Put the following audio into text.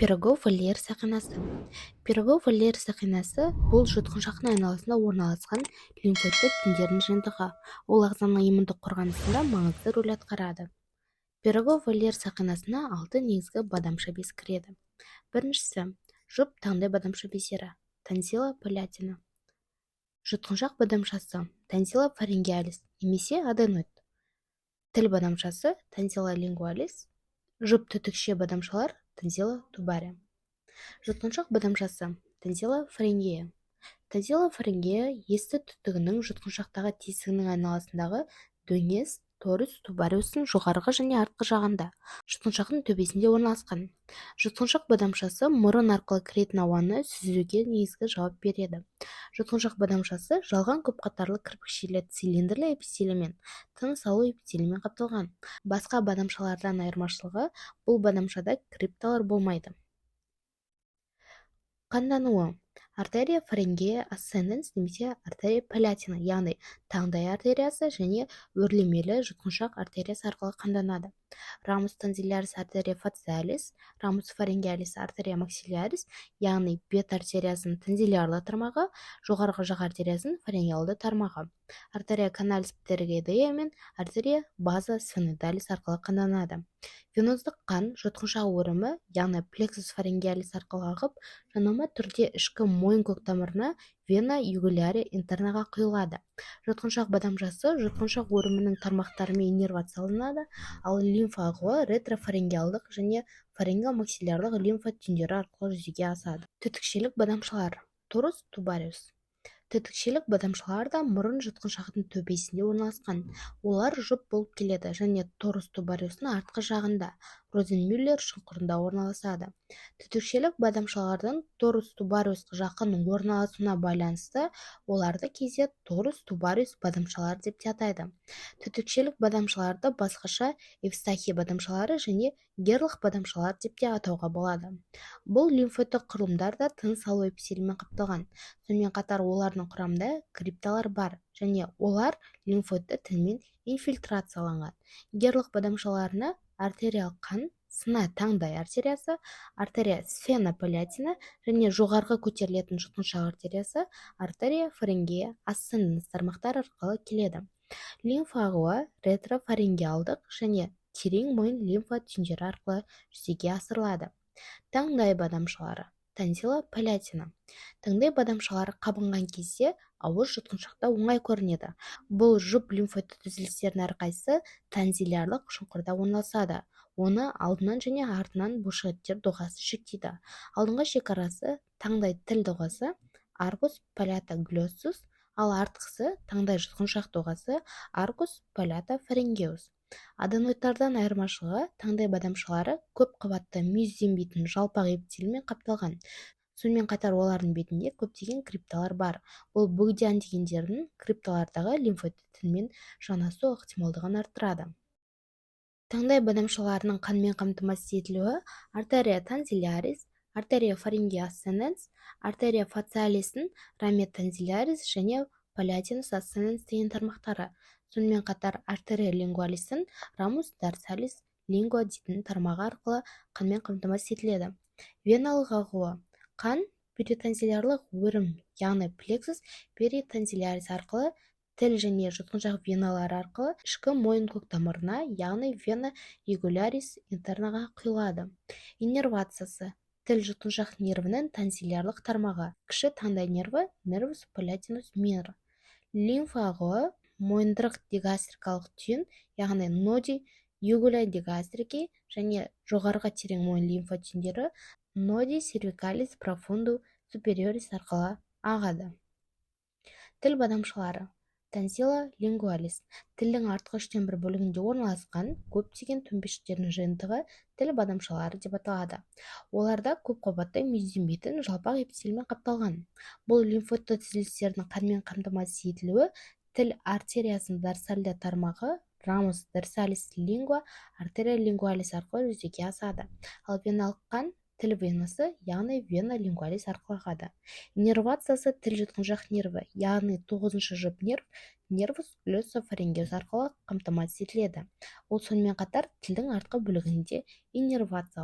Пирогов-Вольер сақинасы. Пирогов-Вольер сақинасы бұл жұтқыншақтың айналасында орналасқан лимфоидты тіндердің жиынтығы. Ол ағзаның иммундық қорғанысында маңызды рөл атқарады. Пирогов-Вольер сақинасына 6 негізгі бадамша без кіреді. Біріншісі, жұп таңдай бадамша бездері, тонзилла палатина. Жұтқыншақ бадамшасы, тонзилла фарингеалис немесе аденоид. Тіл бадамшасы, тонзилла лингвалис. Жұп түтікше бадамшалар, тонзилла тубария. Жұтқыншақ бадамшасы, тонзилла фарингея. Тонзилла фарингея есті түтігінің жұтқыншақтағы тесігінің айналасындағы дөңес торус тубариустың жоғарғы және артқы жағында, жұтқыншақтың төбесінде орналасқан. Жұтқыншақ бадамшасы мұрын арқылы кіретін ауаны сүзуге негізгі жауап береді. Жұтқыншақ бадамшасы жалған көпқатарлы кірпікшелі цилиндрлі эпителиймен, тыныс алу эпителиймен қапталған. Басқа бадамшалардан айырмашылығы, бұл бадамшада крипталар болмайды. Қандануы. Артерия фарингея ассценденс немесе артерия палатина, яғни таңдай артериясы және өрлемелі жұтқыншақ артериясы арқылы қанданады. Рамус тонзиллярис артерия фациалис, рамус фарингеалис артерия максиллярис, яғни бет артериясының тонзиллярлы тармағы, жоғарғы жақ артериясының фарингеалды тармағы. Артерия каналис птеригеидея мен артерия база сфенодалис арқылы қанданады. Веноздық қан жұтқыншақ өрімі, яғни плексус фарингеалис арқылы ағып, жанама түрде ішкі мойын көктамырына вена югулярия интернаға құйылады. Жұтқыншақ бадамшасы жұтқыншақ өрімінің тармақтарымен иннервацияланады, ал лимфа ағуы ретрофарингеалдық және фаринго-максиллярлық лимфа түйіндері арқылы жүзеге асады. Түтікшелік бадамшалар, торус тубариус. Түтікшелік бадамшалар да мұрын жұтқыншақтың төбесінде орналасқан. Олар жұп болып келеді және торус тубариустың артқы жағында, Розенмюллер шұңқырында орналасады. Түтікшелік бадамшалардың торус тубариусқа жақын орналасуына байланысты оларды кейде торус тубариус бадамшалар деп те атайды. Түтікшелік бадамшаларды басқаша эвстахия бадамшалары және герлах бадамшалар деп те атауға болады. Бұл лимфоидтық құрылымдар да тыныс алу эпителиймен қапталған. Сонымен қатар олардың құрамында крипталар бар және олар лимфоидты тінмен инфильтрацияланған. Герлах бадамшаларына артериялық қан, сына таңдай артериясы, артерия сфена палатина және жоғарғы көтерілетін жұтқыншақ артериясы, артерия фарингея ассценденс тармақтар арқылы келеді. Лимфа ағуы ретрофарингеалдық және терең мойын лимфа түйіндері арқылы жүзеге асырылады. Таңдай бадамшалары, тонзилла палатина. Таңдай бадамшалары қабынған кезде ауыз жұтқыншақта оңай көрінеді. Бұл жұп лимфоидты түзілістердің әрқайсысы тонзиллярлық шұңқырда орналасады. Оны алдынан және артынан бұлшықеттер доғасы шектейді. Алдыңғы шекарасы таңдай тіл доғасы, аркус палата глоссус, ал артқысы таңдай жұтқыншақ доғасы, аркус палата фарингеус. Аденоидтардан айырмашылығы, таңдай бадамшалары көп қабатты мүйізденбейтін жалпақ эпителиймен қапталған. Сонымен қатар олардың бетінде көптеген крипталар бар. Бұл бөгде антигендердің крипталардағы лимфоидты тінмен жанасу ықтималдығын арттырады. Таңдай бадамшаларының қанмен қамтамасыз етілуі артерия тонзиллярис, артерия фарингея ассценденс, артерия фациалистің рамет тонзиллярис және палатинус ассценденс деген тармақтары. Сонымен қатар артерия лингвалистің рамус дорсалис лингва дейтін тармағы арқылы қанмен қамтамасыз етіледі. Веналық ағуы. Қан перитонзиллярлық өрім, яғни плексус перитонзиллярис арқылы тіл және жұтқыншақ веналары арқылы ішкі мойын көктамырына, яғни вена югулярис интернаға құйылады. Иннервациясы. Тіл жұтқыншақ нервінің тонзиллярлық тармағы, кіші таңдай нерві, нервус палатинус минор. Лимфа ағуы мойындырық дигастрикалық түйін, яғни ноди югуля дигастрики және жоғарғы терең мойын лимфа түйіндері ноди cervicalis profundo superiorис арқылы ағады. Тіл бадамшалары. Тонзилла лингвалис. Тілдің артқы 1/3 бөлігінде орналасқан көптеген төмпешіктердің жиынтығы тіл бадамшалары деп аталады. Оларда көп қабатты мүйізденбейтін жалпақ эпителиймен қапталған. Бұл лимфоидты түзілістердің қанмен қамтамасыз етілуі тіл артериясының дорсальды тармағы рамус дорсалис лингва артерия лингвалис арқылы жүзеге асады. Ал веналық қан тіл венасы, яғни вена лингвалис арқылы ағады. Иннервациясы тіл жұтқыншақ нерві, яғни 9-шы жұп нерв, нервус глоссофарингеус арқылы қамтамасыз етіледі. Ол сонымен қатар тілдің артқы бөлігінде иннервациялы.